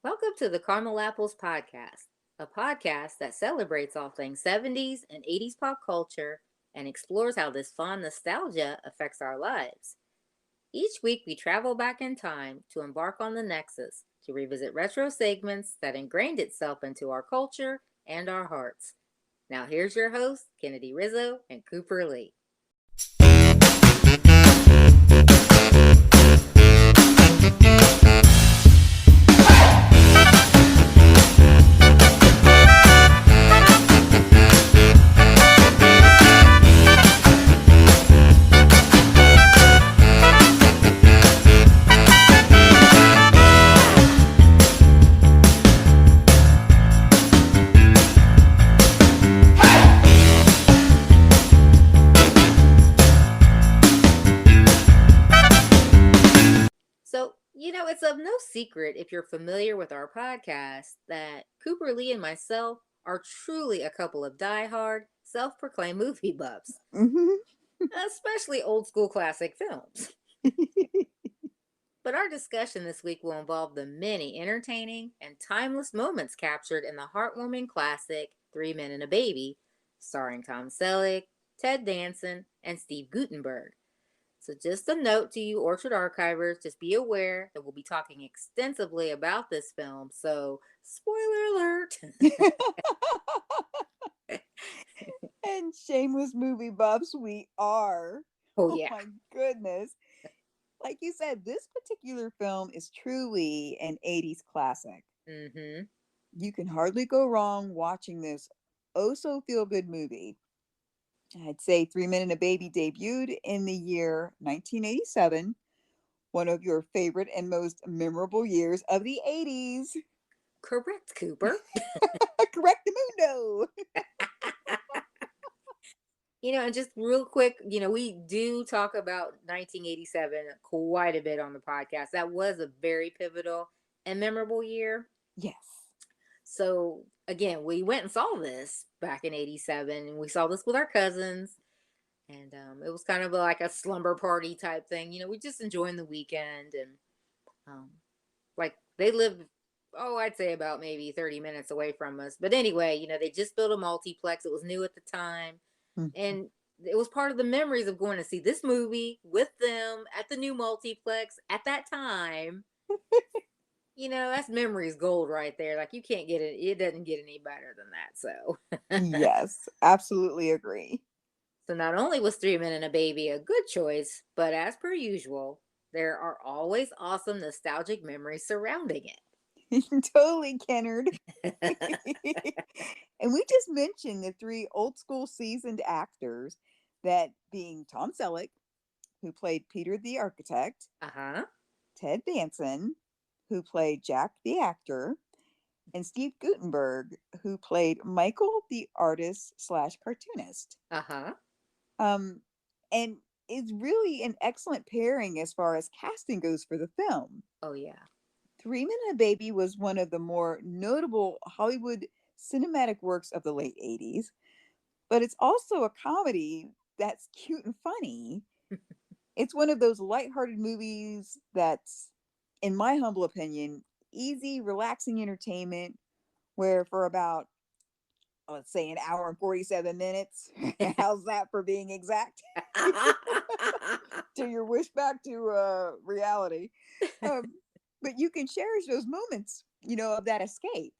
Welcome to the Caramel Apples Podcast, a podcast that celebrates all things 70s and 80s pop culture and explores how this fun nostalgia affects our lives. Each week, we travel back in time to embark on the Nexus to revisit retro segments that ingrained itself into our culture and our hearts. Now, here's your hosts, Kennedy Rizzo and Cooper Lee. It's of no secret if you're familiar with our podcast that Cooper Lee and myself are truly a couple of diehard, self-proclaimed movie buffs, especially old school classic films. But our discussion this week will involve the many entertaining and timeless moments captured in the heartwarming classic 3 Men and a Baby, starring Tom Selleck, Ted Danson, and Steve Guttenberg. So just a note to you Orchard Archivers, just be aware that we'll be talking extensively about this film, so spoiler alert. And shameless movie buffs we are. Oh yeah. My goodness. Like you said, this particular film is truly an 80s classic. Mm-hmm. You can hardly go wrong watching this oh-so-feel-good movie. I'd say 3 Men and a Baby debuted in the year 1987, one of your favorite and most memorable years of the 80s. Correct, Cooper. Correctamundo. And just real quick, we do talk about 1987 quite a bit on the podcast. That was a very pivotal and memorable year. Yes. So, again, we went and saw this back in 87, and we saw this with our cousins. And it was kind of like a slumber party type thing. We just enjoying the weekend. And like they lived, I'd say about maybe 30 minutes away from us. But anyway, they just built a multiplex. It was new at the time. Mm-hmm. And it was part of the memories of going to see this movie with them at the new multiplex at that time. That's memories gold right there. Like you can't get it. It doesn't get any better than that. So yes, absolutely agree. So not only was 3 Men and a Baby a good choice, but as per usual, there are always awesome nostalgic memories surrounding it. Totally, Kennard. And we just mentioned the 3 old school seasoned actors, that being Tom Selleck, who played Peter the architect, Ted Danson, who played Jack the actor, and Steve Guttenberg, who played Michael the artist / cartoonist. And it's really an excellent pairing as far as casting goes for the film. Oh yeah. 3 Men and a Baby was one of the more notable Hollywood cinematic works of the late 80s, but it's also a comedy that's cute and funny. It's one of those lighthearted movies that's, in my humble opinion, easy, relaxing entertainment, where for about, let's say, an hour and 47 minutes, how's that for being exact? To your wish back to reality. But you can cherish those moments, of that escape.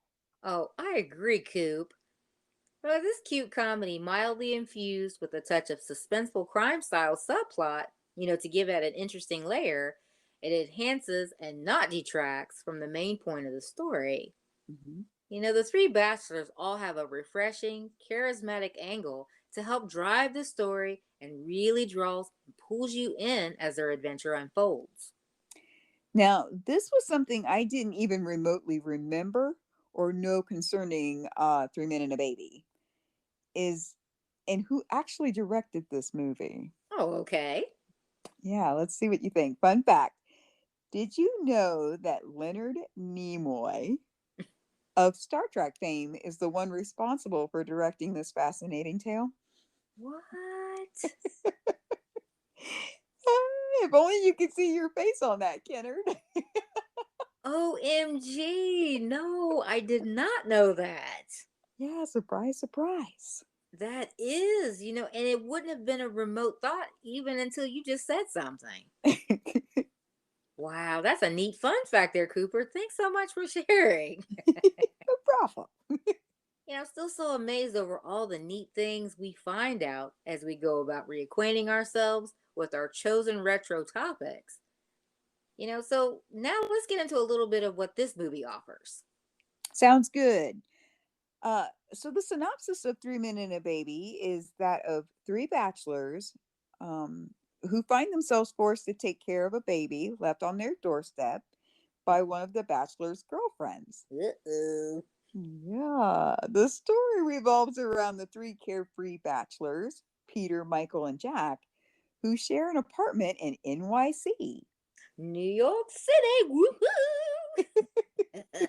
Oh, I agree, Coop. Well, this cute comedy, mildly infused with a touch of suspenseful crime-style subplot, to give it an interesting layer, it enhances and not detracts from the main point of the story. Mm-hmm. The 3 bachelors all have a refreshing, charismatic angle to help drive the story and really draws and pulls you in as their adventure unfolds. Now, this was something I didn't even remotely remember or know concerning 3 Men and a Baby. And who actually directed this movie? Oh, okay. Yeah, let's see what you think. Fun fact. Did you know that Leonard Nimoy of Star Trek fame is the one responsible for directing this fascinating tale? What? If only you could see your face on that, Kennard. OMG. no, I did not know that. Yeah, surprise, surprise. That is, and it wouldn't have been a remote thought even until you just said something. Wow, that's a neat fun fact there, Cooper. Thanks so much for sharing. No problem. I'm still so amazed over all the neat things we find out as we go about reacquainting ourselves with our chosen retro topics. So now let's get into a little bit of what this movie offers. Sounds good. So the synopsis of Three Men and a Baby is that of three bachelors um, who find themselves forced to take care of a baby left on their doorstep by one of the bachelor's girlfriends. Uh-oh. Yeah, the story revolves around the three carefree bachelors, Peter, Michael, and Jack, who share an apartment in NYC. New York City. Woohoo!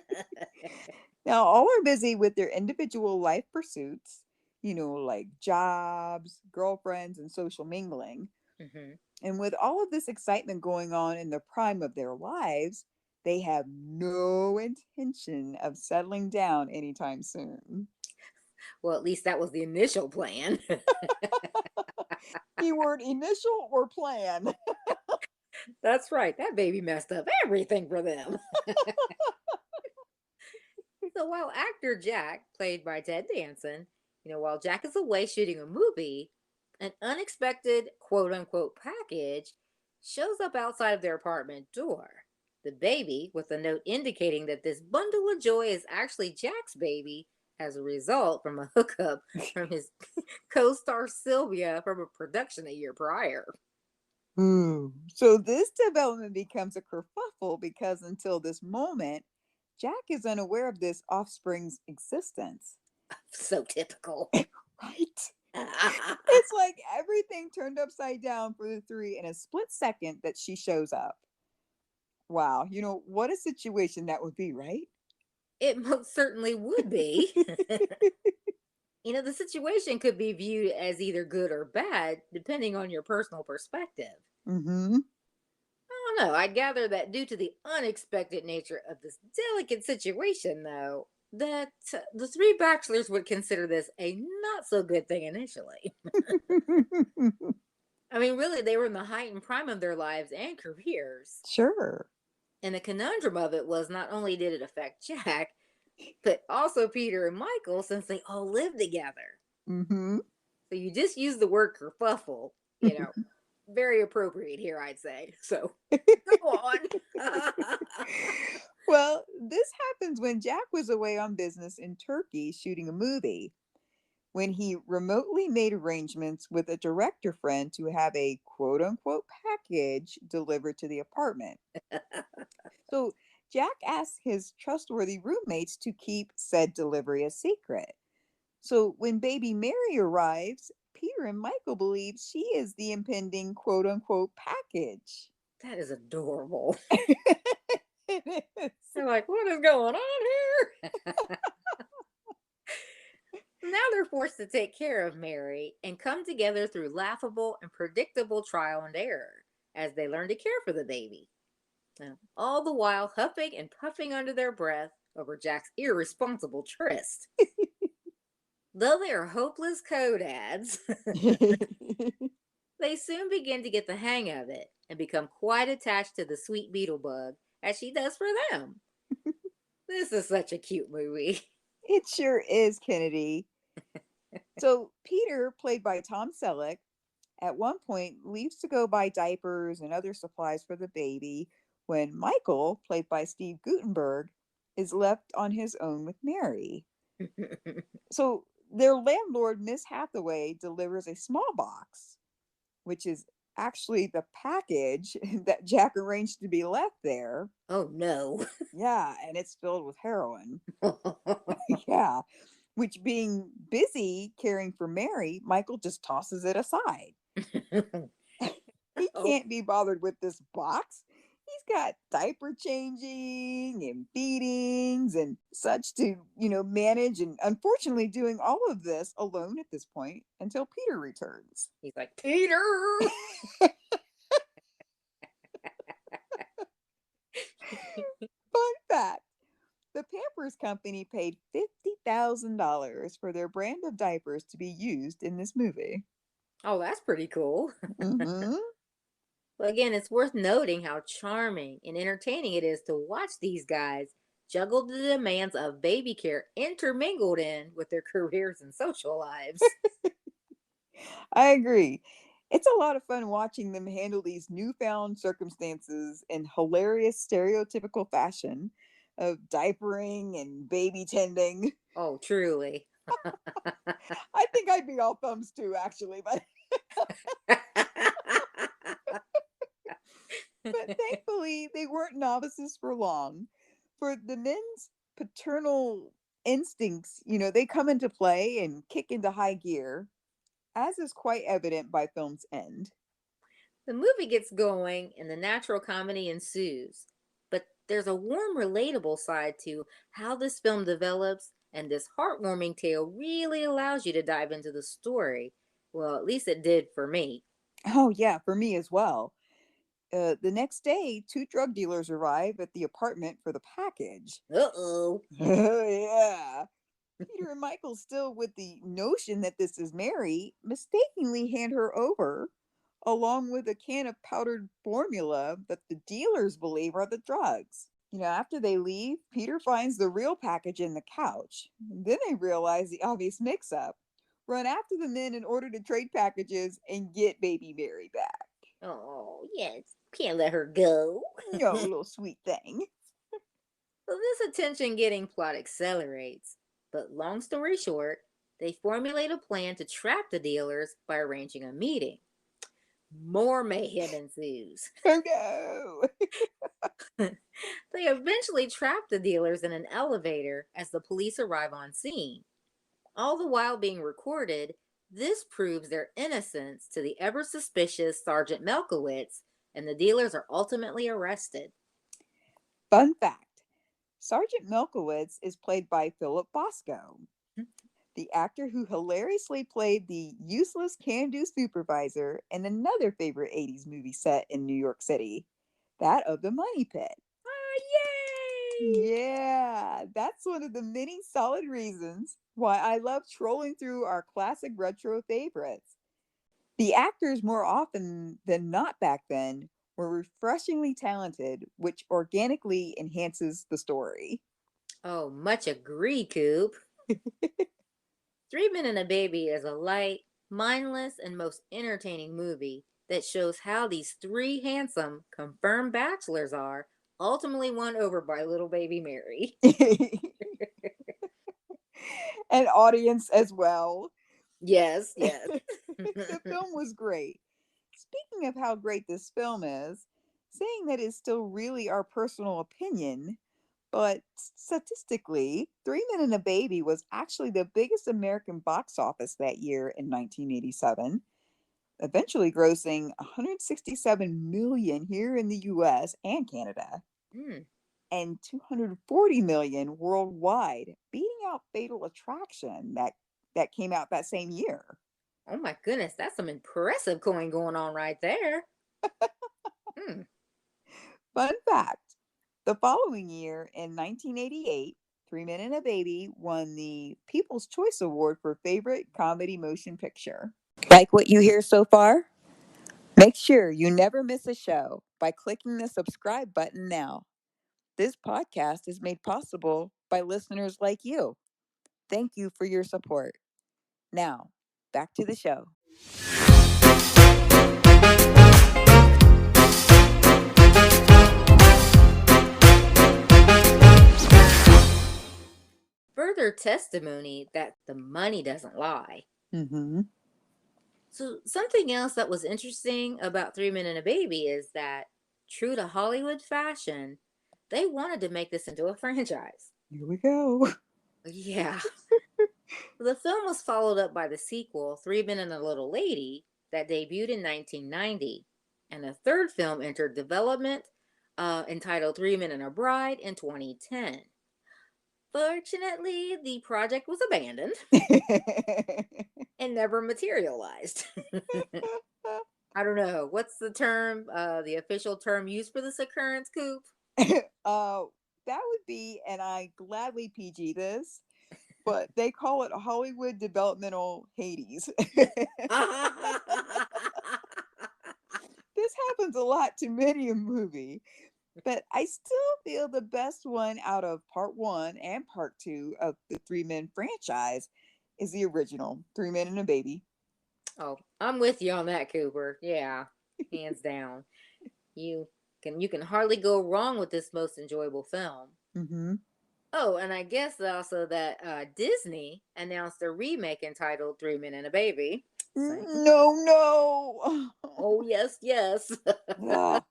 Now, all are busy with their individual life pursuits, like jobs, girlfriends, and social mingling. Mhm. And with all of this excitement going on in the prime of their lives, they have no intention of settling down anytime soon. Well, at least that was the initial plan. Keyword initial or plan. That's right. That baby messed up everything for them. So while actor Jack, played by Ted Danson, while Jack is away shooting a movie, an unexpected quote unquote package shows up outside of their apartment door. The baby, with a note indicating that this bundle of joy is actually Jack's baby, as a result from a hookup from his co star Sylvia from a production a year prior. Ooh. So this development becomes a kerfuffle because until this moment, Jack is unaware of this offspring's existence. So typical. Right? It's like everything turned upside down for the three in a split second that she shows up. Wow, what a situation that would be, right? It most certainly would be. The situation could be viewed as either good or bad, depending on your personal perspective. Mm-hmm. I don't know. I gather that due to the unexpected nature of this delicate situation, though, that the three bachelors would consider this a not so good thing initially. I mean, really, they were in the height and prime of their lives and careers. Sure. And the conundrum of it was not only did it affect Jack, but also Peter and Michael since they all lived together. Mm-hmm. So you just use the word kerfuffle, very appropriate here, I'd say. So go on. Well, this happens when Jack was away on business in Turkey shooting a movie, when he remotely made arrangements with a director friend to have a quote unquote package delivered to the apartment. So Jack asked his trustworthy roommates to keep said delivery a secret. So when baby Mary arrives, Peter and Michael believe she is the impending quote unquote package. That is adorable. It is. They're like, what is going on here? Now they're forced to take care of Mary and come together through laughable and predictable trial and error as they learn to care for the baby. Now, all the while huffing and puffing under their breath over Jack's irresponsible tryst. Though they are hopeless codads, they soon begin to get the hang of it and become quite attached to the sweet beetle bug, as she does for them. This is such a cute movie. It sure is, Kennedy. So Peter, played by Tom Selleck, at one point leaves to go buy diapers and other supplies for the baby when Michael, played by Steve Gutenberg, is left on his own with Mary. So their landlord, Miss Hathaway, delivers a small box, which is actually the package that Jack arranged to be left there. Oh no. Yeah, and it's filled with heroin. Yeah, which being busy caring for Mary, Michael just tosses it aside. He Oh, can't be bothered with this box. He's got diaper changing and feedings and such to, manage. And unfortunately, doing all of this alone at this point until Peter returns. he's like, Peter. Fun fact, The Pampers Company paid $50,000 for their brand of diapers to be used in this movie. Oh, that's pretty cool. Mm-hmm. Well, again, it's worth noting how charming and entertaining it is to watch these guys juggle the demands of baby care intermingled in with their careers and social lives. I agree. It's a lot of fun watching them handle these newfound circumstances in hilarious stereotypical fashion of diapering and baby tending. Oh, truly. I think I'd be all thumbs too, actually, but thankfully they weren't novices for long. For the men's paternal instincts, they come into play and kick into high gear, as is quite evident by film's end. The movie gets going and the natural comedy ensues. But there's a warm, relatable side to how this film develops, and this heartwarming tale really allows you to dive into the story. Well, at least it did for me. Oh, yeah, for me as well. The next day, two drug dealers arrive at the apartment for the package. Uh oh. Yeah. Peter and Michael, still with the notion that this is Mary, mistakenly hand her over, along with a can of powdered formula that the dealers believe are the drugs. After they leave, Peter finds the real package in the couch. Then they realize the obvious mix up, run after the men in order to trade packages and get baby Mary back. Oh, yes. Can't let her go. No, little sweet thing. So this attention getting plot accelerates. But long story short, they formulate a plan to trap the dealers by arranging a meeting. More mayhem ensues. Oh no. They eventually trap the dealers in an elevator as the police arrive on scene. All the while being recorded, this proves their innocence to the ever suspicious Sergeant Melkowitz, and the dealers are ultimately arrested. Fun fact: Sergeant Milkowitz is played by Philip Bosco, the actor who hilariously played the useless can do supervisor in another favorite 80s movie set in New York City, that of The Money Pit. Ah, yay! Yeah, that's one of the many solid reasons why I love trolling through our classic retro favorites. The actors, more often than not back then, were refreshingly talented, which organically enhances the story. Oh, much agree, Coop. Three Men and a Baby is a light, mindless, and most entertaining movie that shows how these three handsome, confirmed bachelors are ultimately won over by little baby Mary. An audience as well. Yes, yes. The film was great. Speaking of how great this film is, saying that is still really our personal opinion, but statistically, Three Men and a Baby was actually the biggest American box office that year in 1987, eventually grossing 167 million here in the US and Canada, Mm. and 240 million worldwide, beating out Fatal Attraction that came out that same year. Oh my goodness, that's some impressive coin going on right there. Mm. Fun fact: the following year, in 1988, Three Men and a Baby won the People's Choice Award for Favorite Comedy Motion Picture. Like what you hear so far? Make sure you never miss a show by clicking the subscribe button now. This podcast is made possible by listeners like you. Thank you for your support. Now, back to the show. Further testimony that the money doesn't lie. Mm-hmm. So, something else that was interesting about Three Men and a Baby is that, true to Hollywood fashion, they wanted to make this into a franchise. Here we go. Yeah. The film was followed up by the sequel, Three Men and a Little Lady, that debuted in 1990. And a third film entered development, entitled Three Men and a Bride, in 2010. Fortunately, the project was abandoned and never materialized. I don't know. What's the term, the official term used for this occurrance, Coop? uh, that would be, and I gladly PG this, but they call it Hollywood developmental Hades. This happens a lot to many a movie, but I still feel the best one out of part one and part two of the Three Men franchise is the original Three Men and a Baby. Oh, I'm with you on that, Cooper. Yeah, hands down. You you can hardly go wrong with this most enjoyable film. Mm-hmm. Oh, and I guess also that Disney announced a remake entitled Three Men and a Baby. Same. No, no. Oh, yes, yes. Ugh.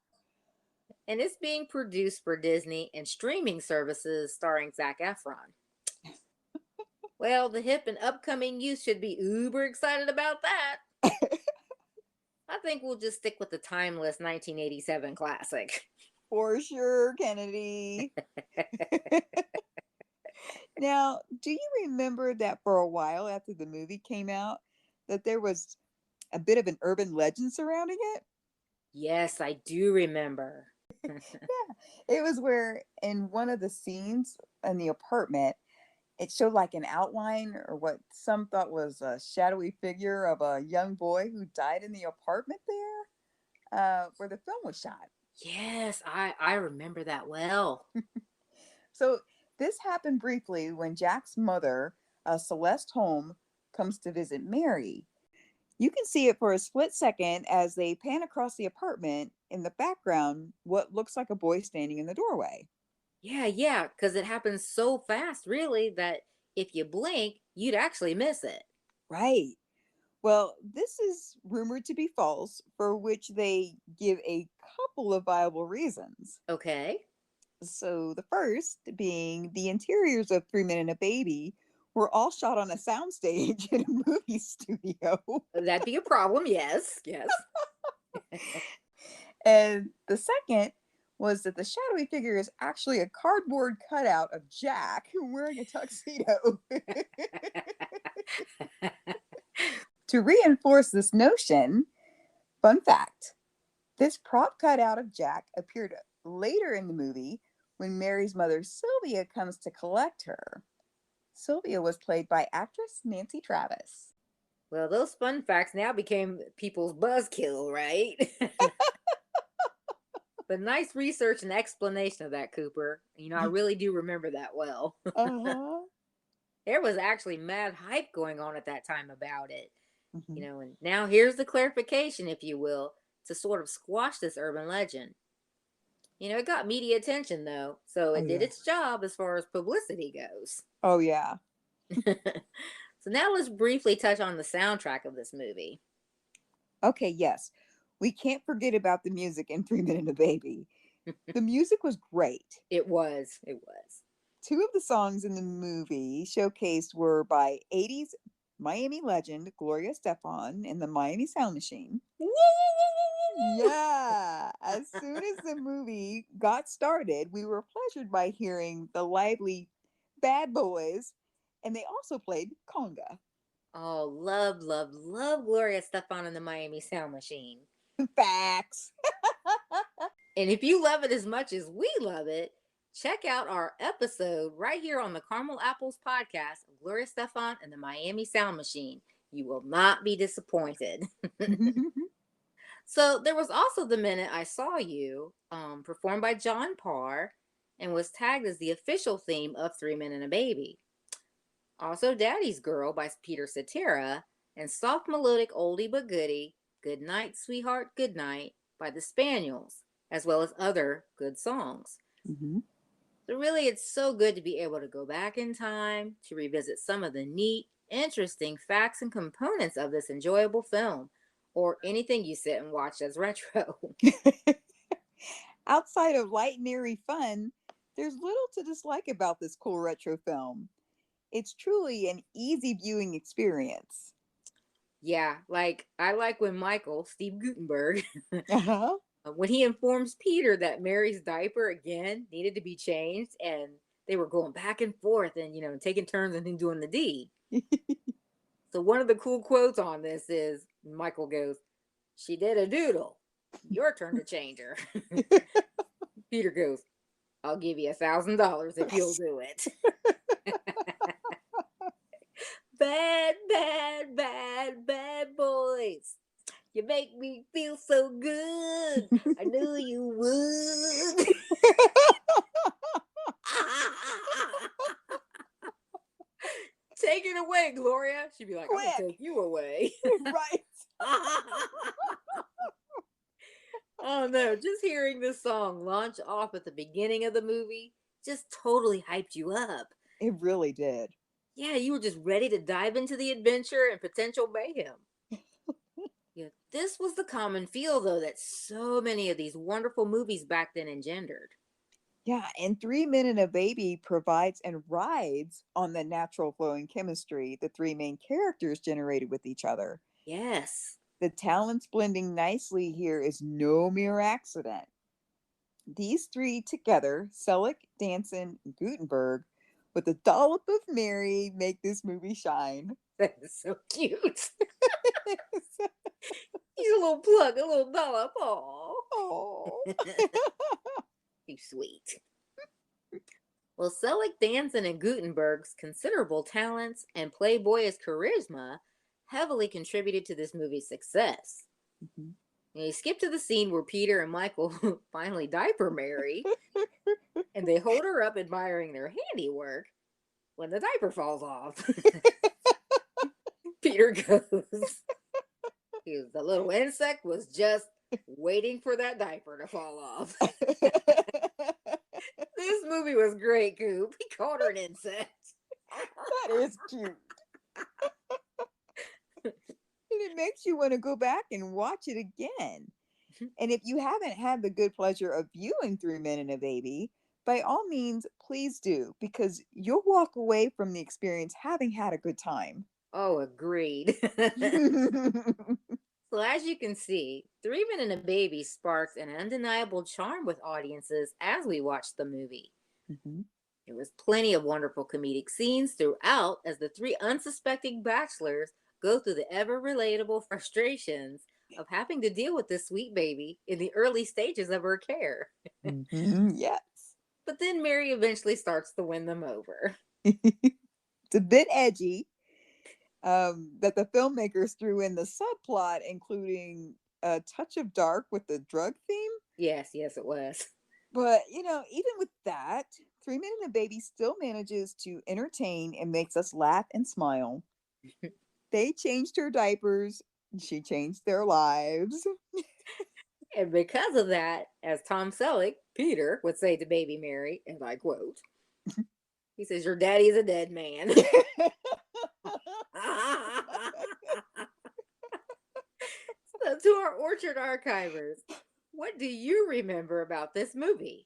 And it's being produced for Disney and streaming services starring Zac Efron. Well, the hip and upcoming youth should be uber excited about that. I think we'll just stick with the timeless 1987 classic. For sure, Kennedy. Now, do you remember that for a while after the movie came out, that there was a bit of an urban legend surrounding it? Yes, I do remember. Yeah. It was where in one of the scenes in the apartment, it showed like an outline or what some thought was a shadowy figure of a young boy who died in the apartment there, where the film was shot. Yes, I remember that well. So this happened briefly when Jack's mother, Celeste Holm, comes to visit Mary. You can see it for a split second as they pan across the apartment. In the background, what looks like a boy standing in the doorway. Yeah, yeah, because it happens so fast, really, that if you blink, you'd actually miss it. Right. Well, this is rumored to be false, for which they give a couple of viable reasons. Okay. So, the first being the interiors of Three Men and a Baby were all shot on a soundstage in a movie studio. That'd be a problem, yes, yes. And the second was that the shadowy figure is actually a cardboard cutout of Jack wearing a tuxedo. To reinforce this notion, fun fact, this prop cutout of Jack appeared later in the movie when Mary's mother Sylvia comes to collect her. Sylvia was played by actress Nancy Travis. Well, those fun facts now became people's buzzkill, right? But nice research and explanation of that, Cooper. I really do remember that well. Uh-huh. There was actually mad hype going on at that time about it. Mm-hmm. And now here's the clarification, if you will, to sort of squash this urban legend. It got media attention though, so Oh it did yeah. its job as far as publicity goes. Oh yeah. So now let's briefly touch on the soundtrack of this movie. Okay, yes. We can't forget about the music in Three Men and a Baby. The music was great. It was. It was. Two of the songs in the movie showcased were by 80s Miami legend Gloria Estefan and the Miami Sound Machine. Yeah, as soon as the movie got started, we were pleasured by hearing the lively Bad Boys, and they also played conga. Oh, love, love, love Gloria Stefan and the Miami Sound Machine. Facts. And if you love it as much as we love it, check out our episode right here on the Caramel Apples podcast of Gloria Stefan and the Miami Sound Machine. You will not be disappointed. So there was also The Minute I Saw You, performed by John Parr, and was tagged as the official theme of Three Men and a Baby. Also Daddy's Girl by Peter Cetera, and soft melodic oldie but goodie, Good Night, Sweetheart, Good Night by the Spaniels, as well as other good songs. Mm-hmm. So really, it's so good to be able to go back in time to revisit some of the neat, interesting facts and components of this enjoyable film, or anything you sit and watch as retro. Outside of light and airy fun, there's little to dislike about this cool retro film. It's truly an easy viewing experience. Yeah, I like when Michael, Steve Gutenberg, Uh-huh. when he informs Peter that Mary's diaper again needed to be changed, and they were going back and forth and taking turns and him doing the deed. So one of the cool quotes on this is Michael goes, "She did a doodle. Your turn to change her." Peter goes, I'll give you $1,000 if you'll do it. Bad, bad, bad, bad boys. You make me feel so good. I knew you would. Take it away, Gloria. She'd be like, I'm going to Quick. take you away. Right. Oh no, just hearing this song launch off at the beginning of the movie just totally hyped you up. It really did. Yeah, you were just ready to dive into the adventure and potential mayhem. Yeah, this was the common feel, though, that so many of these wonderful movies back then engendered. Yeah, and 3 Men and a Baby provides and rides on the natural flowing chemistry the three main characters generated with each other. Yes. The talents blending nicely here is no mere accident. These three together, Selick, Danson, and Gutenberg, with a dollop of Mary, make this movie shine. That is so cute. He's a little plug, a little dollop. Oh. He's sweet. Well, Selick, Danson, and Gutenberg's considerable talents and playboyish charisma heavily contributed to this movie's success. Mhm. And you skip to the scene where Peter and Michael finally diaper Mary, and they hold her up admiring their handiwork when the diaper falls off. Peter goes, the little insect was just waiting for that diaper to fall off. This movie was great, Coop. He called her an insect. That is cute. And it makes you want to go back and watch it again. And if you haven't had the good pleasure of viewing 3 Men and a Baby, by all means, please do, because you'll walk away from the experience having had a good time. Oh, agreed. So, as you can see, 3 Men and a Baby sparks an undeniable charm with audiences as we watch the movie. Mhm. There was plenty of wonderful comedic scenes throughout as the three unsuspecting bachelors go through the ever relatable frustrations of having to deal with this sweet baby in the early stages of her care. Yes. But then Mary eventually starts to win them over. It's a bit edgy, that the filmmakers threw in the subplot, including a touch of dark with the drug theme. Yes, yes, it was. But, even with that, 3 Men and a Baby still manages to entertain and makes us laugh and smile. They changed her diapers, she changed their lives. And because of that, as Tom Selleck, Peter, would say to baby Mary, and I quote, he says, your daddy's a dead man. So, to our Orchard archivers, what do you remember about this movie?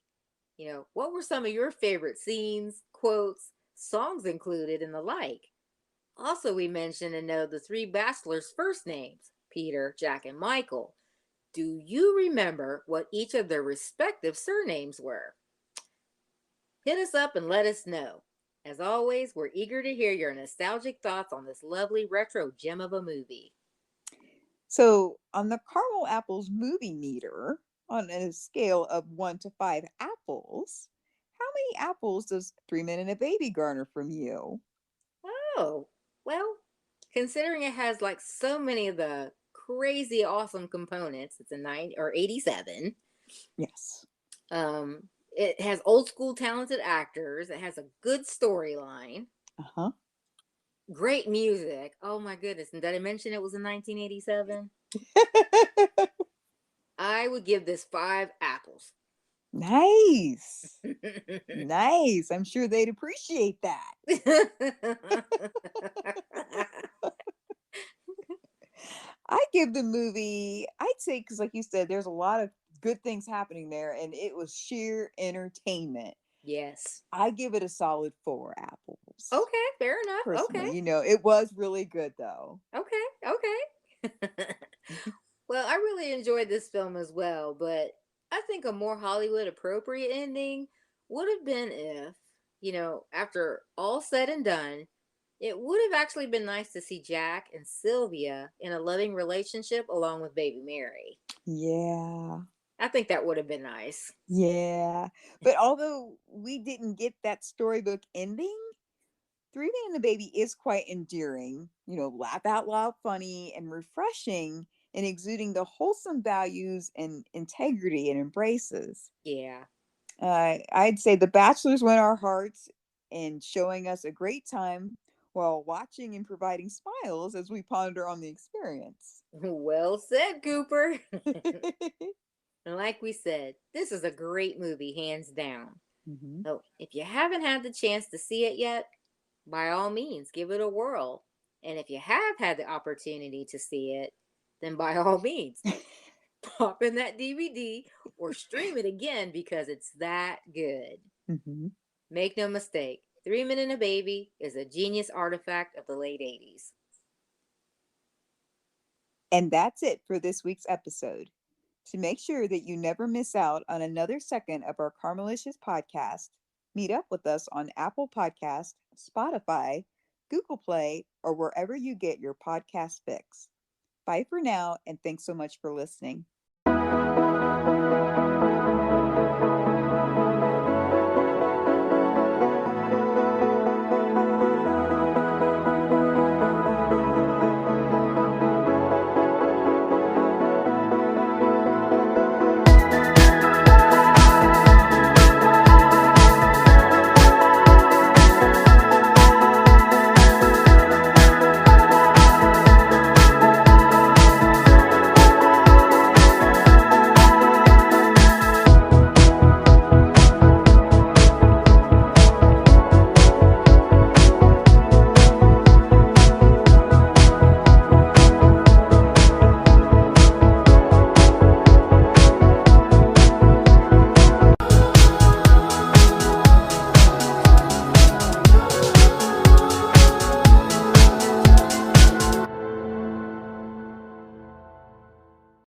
What were some of your favorite scenes, quotes, songs included, and the like? Also, we mentioned and know the three bachelors' first names, Peter, Jack, and Michael. Do you remember what each of their respective surnames were? Hit us up and let us know. As always, we're eager to hear your nostalgic thoughts on this lovely retro gem of a movie. So, on the Caramel Apples movie meter, on a scale of 1 to 5 apples, how many apples does 3 Men and a Baby garner from you? Oh, well, considering it has like so many of the crazy awesome components, it's a 9 or 87. Yes. It has old school talented actors. It has a good storyline. Uh-huh. Great music. Oh my goodness. And did I mention it was in 1987? I would give this 5 apples. Nice. Nice. I'm sure they'd appreciate that. I give the movie, I'd say, because like you said, there's a lot of good things happening there, and it was sheer entertainment. Yes. I give it a solid 4 apples. Okay, fair enough. Okay. Personally, it was really good though. Okay. Okay. Well, I really enjoyed this film as well, but I think a more Hollywood appropriate ending would have been if, after all said and done, it would have actually been nice to see Jack and Sylvia in a loving relationship along with baby Mary. Yeah. I think that would have been nice. Yeah. But although we didn't get that storybook ending, Three Men and a Baby is quite endearing, laugh out loud funny and refreshing and exuding the wholesome values and integrity it embraces. Yeah. I'd say The Bachelors win our hearts and showing us a great time while watching and providing smiles as we ponder on the experience. Well said, Cooper. And like we said, this is a great movie, hands down. Hmm. So if you haven't had the chance to see it yet, by all means, give it a whirl. And if you have had the opportunity to see it, then by all means, pop in that DVD or stream it again because it's that good. Hmm. Make no mistake, Three Men and a Baby is a genius artifact of the late 80s. And that's it for this week's episode. To make sure that you never miss out on another second of our Carmelicious podcast, meet up with us on Apple Podcast, Spotify, Google Play, or wherever you get your podcast fix. Bye for now, and thanks so much for listening.